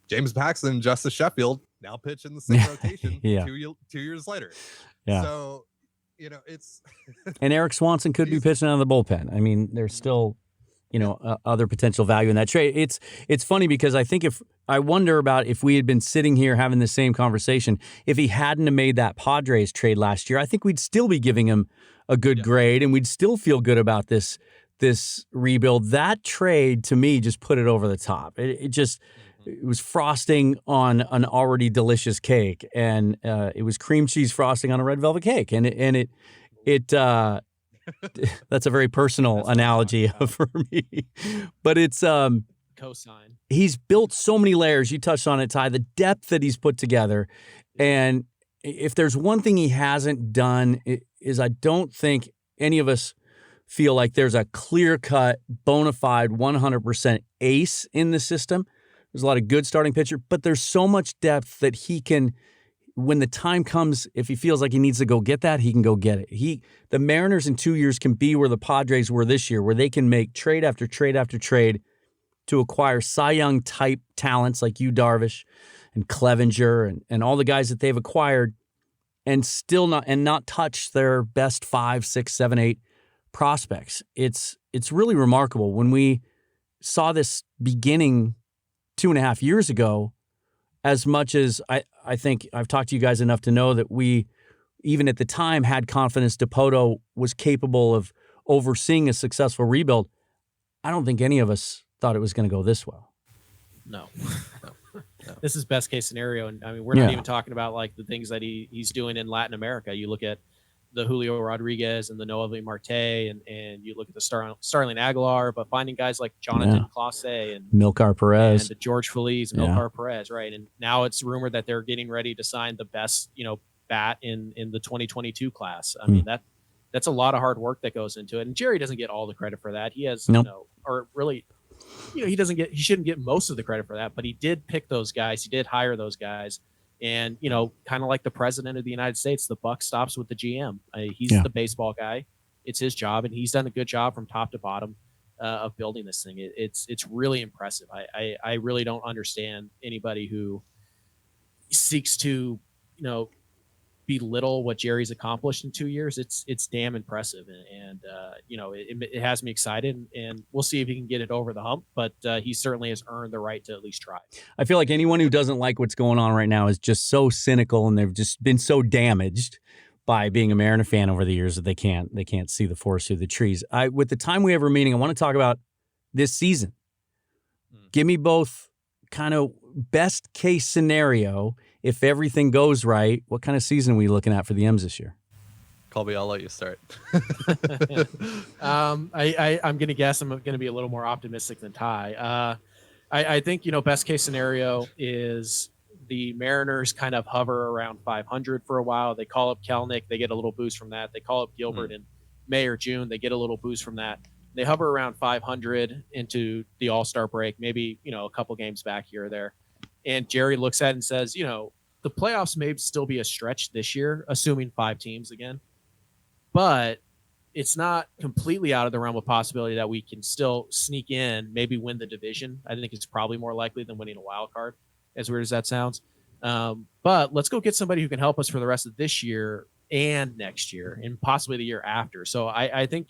James Paxton and Justice Sheffield now pitch in the same rotation 2 years later. Yeah. So, it's and Eric Swanson could be pitching out of the bullpen. I mean, there's still, other potential value in that trade. It's funny because I wonder about if we had been sitting here having the same conversation, if he hadn't have made that Padres trade last year, I think we'd still be giving him a good grade, and we'd still feel good about this rebuild. That trade to me just put it over the top. It was frosting on an already delicious cake, and it was cream cheese frosting on a red velvet cake, and it that's a very personal analogy for me, but it's cosign. He's built so many layers. You touched on it, Ty, the depth that he's put together, and if there's one thing he hasn't done is I don't think any of us feel like there's a clear-cut, bona fide 100% ace in the system. There's a lot of good starting pitcher, but there's so much depth that he can, when the time comes, if he feels like he needs to go get that, he can go get it. The Mariners in 2 years can be where the Padres were this year, where they can make trade after trade after trade to acquire Cy Young type talents like Yu Darvish and Clevenger and all the guys that they've acquired, and still not touch their best 5, 6, 7, 8 prospects. It's really remarkable. When we saw this beginning 2.5 years ago, as much as I think I've talked to you guys enough to know that we, even at the time, had confidence Dipoto was capable of overseeing a successful rebuild, I don't think any of us thought it was going to go this well. No. This is best case scenario. And I mean, we're not even talking about like the things that he's doing in Latin America. You look at the Julio Rodriguez and the Noelvi Marte, and you look at the Starling Aguilar, but finding guys like Jonathan Clase and Milcar Perez and George Feliz, Milcar Perez, right? And now it's rumored that they're getting ready to sign the best, bat in the 2022 class. I mean, that's a lot of hard work that goes into it. And Jerry doesn't get all the credit for that. He has, or really, he shouldn't get most of the credit for that, but he did pick those guys. He did hire those guys. And, kind of like the president of the United States, the buck stops with the GM. He's the baseball guy. It's his job, and he's done a good job from top to bottom of building this thing. It's really impressive. I really don't understand anybody who seeks to, belittle what Jerry's accomplished in 2 years. It's damn impressive, and it has me excited, and we'll see if he can get it over the hump. But he certainly has earned the right to at least try. I feel like anyone who doesn't like what's going on right now is just so cynical, and they've just been so damaged by being a Mariner fan over the years that they can't see the forest through the trees. With the time we have remaining, I want to talk about this season. Give me both kind of best case scenario. If everything goes right, what kind of season are we looking at for the M's this year? Colby, I'll let you start. I'm going to guess I'm going to be a little more optimistic than Ty. I think, best case scenario is the Mariners kind of hover around 500 for a while. They call up Kellnick. They get a little boost from that. They call up Gilbert in May or June. They get a little boost from that. They hover around 500 into the All-Star break, maybe, a couple games back here or there. And Jerry looks at it and says, the playoffs may still be a stretch this year, assuming 5 teams again. But it's not completely out of the realm of possibility that we can still sneak in, maybe win the division. I think it's probably more likely than winning a wild card, as weird as that sounds. But let's go get somebody who can help us for the rest of this year and next year and possibly the year after. So I think,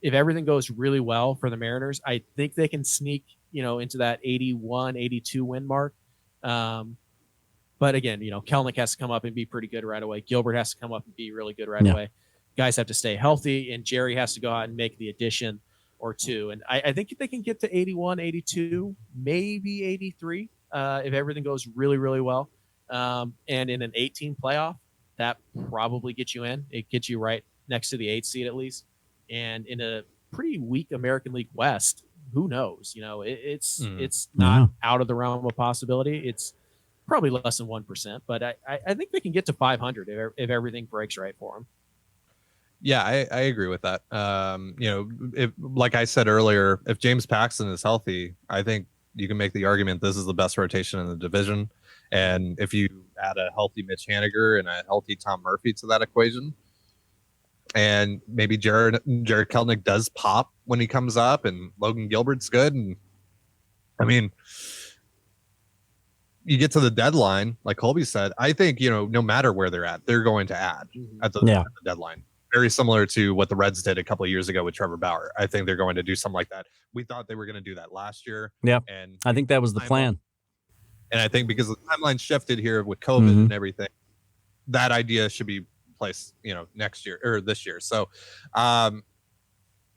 if everything goes really well for the Mariners, I think they can sneak, into that 81, 82 win mark. But again, Kellnick has to come up and be pretty good right away. Gilbert has to come up and be really good right away. Guys have to stay healthy, and Jerry has to go out and make the addition or two. And I think they can get to 81, 82, maybe 83 if everything goes really, really well. And in an 18 playoff, that probably gets you in. It gets you right next to the 8th seed at least. And in a pretty weak American League West, who knows? It's not out of the realm of possibility. It's probably less than 1%, but I think they can get to 500 if everything breaks right for them. Yeah, I agree with that. If, like I said earlier, if James Paxton is healthy, I think you can make the argument this is the best rotation in the division. And if you add a healthy Mitch Haniger and a healthy Tom Murphy to that equation, and maybe Jared Kellnick does pop when he comes up, and Logan Gilbert's good, and I mean, you get to the deadline, like Colby said, I think, no matter where they're at, they're going to add at the deadline. Very similar to what the Reds did a couple of years ago with Trevor Bauer. I think they're going to do something like that. We thought they were going to do that last year. Yeah. And I think that was the plan. And I think because the timeline shifted here with COVID and everything, that idea should be placed, next year or this year. So,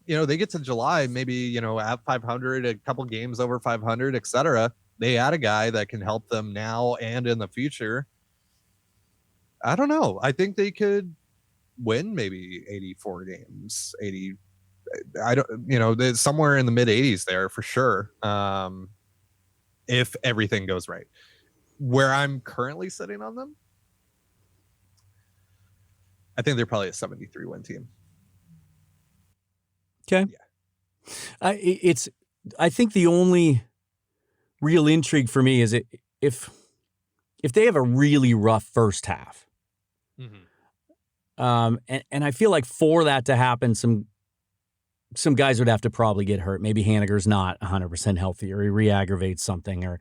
they get to July, maybe, at 500, a couple games over 500, etc. They add a guy that can help them now and in the future. I don't know. I think they could win maybe 84 games, 80. I don't, there's somewhere in the mid 80s there for sure. If everything goes right. Where I'm currently sitting on them, I think they're probably a 73 win team. Okay. Yeah. I think the only real intrigue for me is if they have a really rough first half. And I feel like for that to happen, some guys would have to probably get hurt. Maybe Haniger's not 100% healthy, or he re-aggravates something, or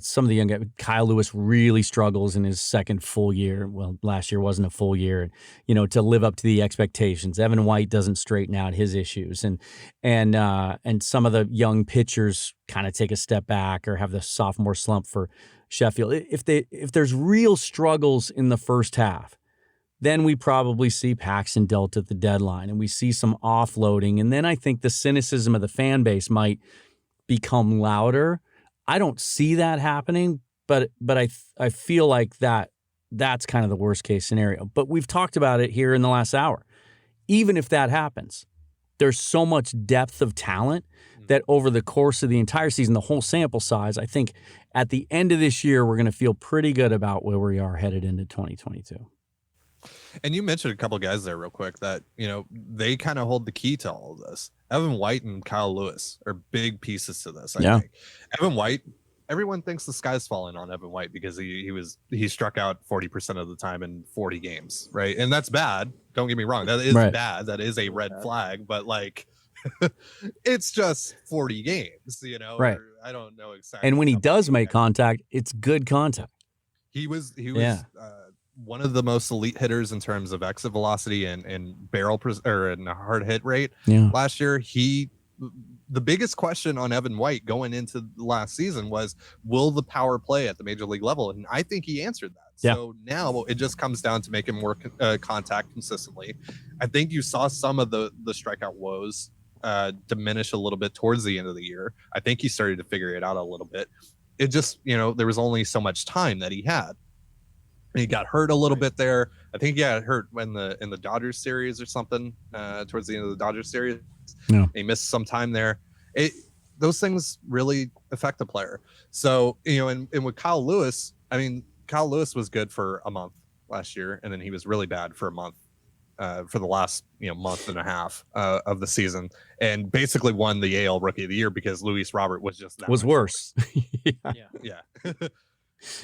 some of the young guys. Kyle Lewis really struggles in his second full year. Well, last year wasn't a full year, to live up to the expectations. Evan White doesn't straighten out his issues, and some of the young pitchers kind of take a step back or have the sophomore slump for Sheffield. If there's real struggles in the first half, then we probably see Paxton dealt at the deadline, and we see some offloading. And then I think the cynicism of the fan base might become louder. I don't see that happening, but I feel like that's kind of the worst case scenario. But we've talked about it here in the last hour. Even if that happens, there's so much depth of talent that over the course of the entire season, the whole sample size, I think at the end of this year, we're going to feel pretty good about where we are headed into 2022. And you mentioned a couple of guys there real quick that, they kind of hold the key to all of this. Evan White and Kyle Lewis are big pieces to this. I think Evan White, everyone thinks the sky's falling on Evan White because he struck out 40% of the time in 40 games. Right. And that's bad. Don't get me wrong. That is bad. That is a red flag, but it's just 40 games, right. I don't know exactly. And when he does make contact, it's good contact. He was one of the most elite hitters in terms of exit velocity and barrel and hard hit rate last year. The biggest question on Evan White going into last season was, will the power play at the major league level? And I think he answered that. Yeah. So now it just comes down to making more contact consistently. I think you saw some of the strikeout woes diminish a little bit towards the end of the year. I think he started to figure it out a little bit. It just, there was only so much time that he had. He got hurt a little bit there. I think he got hurt in the Dodgers series or something towards the end of the Dodgers series. Yeah. He missed some time there. Those things really affect the player. So, and with Kyle Lewis, Kyle Lewis was good for a month last year, and then he was really bad for a month for the last month and a half of the season, and basically won the AL Rookie of the Year because Luis Robert was just worse. Yeah.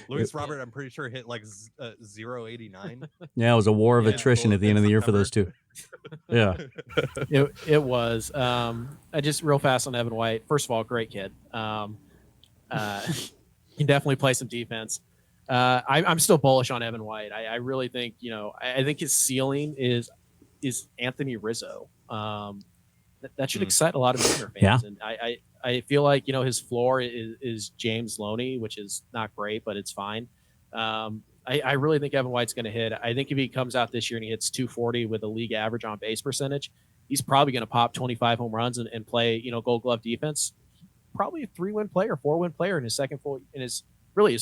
Luis Robert, I'm pretty sure hit 0.89. Yeah, it was a war of attrition at the end of the year for those two. Yeah, it was. I just real fast on Evan White. First of all, great kid. He can definitely play some defense. I'm still bullish on Evan White. I really think I think his ceiling is Anthony Rizzo. that should excite a lot of Mariner fans. Yeah. And I feel like, his floor is James Loney, which is not great, but it's fine. I really think Evan White's going to hit. I think if he comes out this year and he hits 240 with a league average on base percentage, he's probably going to pop 25 home runs and play, Gold Glove defense. Probably a 3-win player, 4-win player in his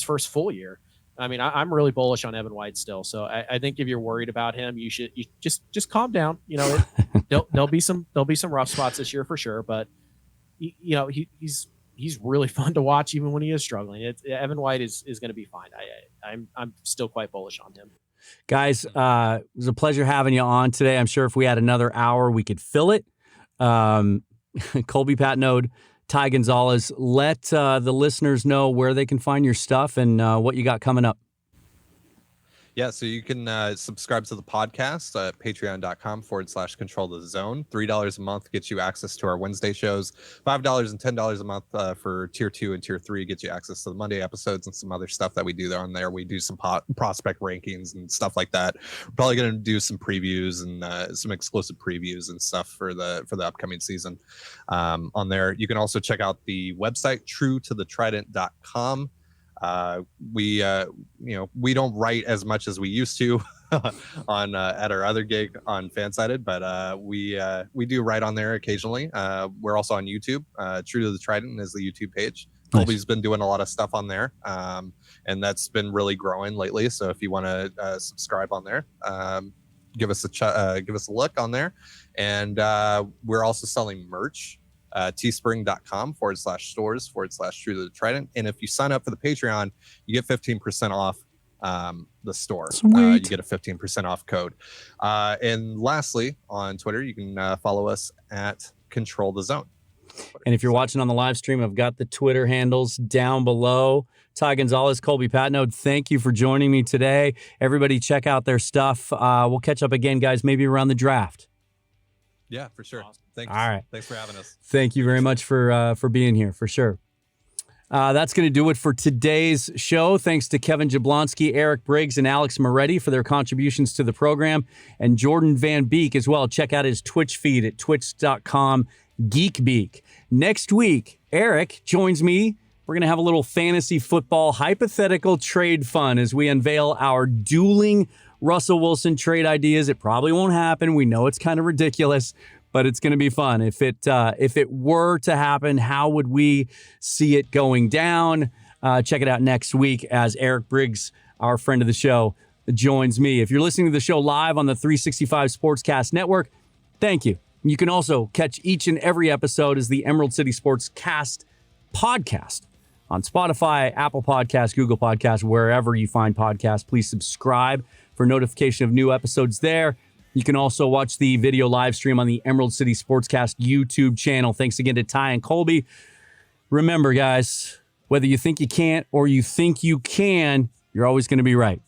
first full year. I mean, I'm really bullish on Evan White still. So I think if you're worried about him, you just calm down. There'll be some rough spots this year for sure, but he's really fun to watch even when he is struggling. Evan White is going to be fine. I'm still quite bullish on him. Guys, it was a pleasure having you on today. I'm sure if we had another hour, we could fill it. Colby Patnode, Ty Gonzalez, let the listeners know where they can find your stuff and what you got coming up. Yeah, so you can subscribe to the podcast at patreon.com/control the zone. $3 a month gets you access to our Wednesday shows. $5 and $10 a month for tier 2 and tier 3 gets you access to the Monday episodes and some other stuff that we do there on there. We do some prospect rankings and stuff like that. We're probably going to do some previews and some exclusive previews and stuff for the upcoming season on there. You can also check out the website, TrueToTheTrident.com. We don't write as much as we used to on at our other gig on Fansided, but we do write on there occasionally. We're also on YouTube. True to the Trident is the YouTube page. Nice. Colby's been doing a lot of stuff on there, and that's been really growing lately. So if you want to subscribe on there, give us a look on there, and we're also selling merch. teespring.com/stores/True to the Trident. And if you sign up for the Patreon, you get 15% off the store. You get a 15% off code. And lastly, on Twitter, you can follow us at Control the Zone. And if you're watching on the live stream, I've got the Twitter handles down below. Ty Gonzalez, Colby Patnode, thank you for joining me today. Everybody check out their stuff. We'll catch up again, guys, maybe around the draft. Yeah, for sure. Awesome. Thanks. All right. Thanks for having us. Thank you very much for being here, for sure. That's going to do it for today's show. Thanks to Kevin Jablonski, Eric Briggs, and Alex Moretti for their contributions to the program, and Jordan Van Beek as well. Check out his Twitch feed at twitch.com/geekbeak. Next week, Eric joins me. We're going to have a little fantasy football hypothetical trade fun as we unveil our dueling Russell Wilson trade ideas. It probably won't happen. We know it's kind of ridiculous, but it's going to be fun. If it were to happen, how would we see it going down? Check it out next week as Eric Briggs, our friend of the show, joins me. If you're listening to the show live on the 365 Sportscast Network, thank you. You can also catch each and every episode as the Emerald City Sportscast podcast on Spotify, Apple Podcasts, Google Podcasts, wherever you find podcasts. Please subscribe for notification of new episodes there. You can also watch the video live stream on the Emerald City Sportscast YouTube channel. Thanks again to Ty and Colby. Remember, guys, whether you think you can't or you think you can, you're always going to be right.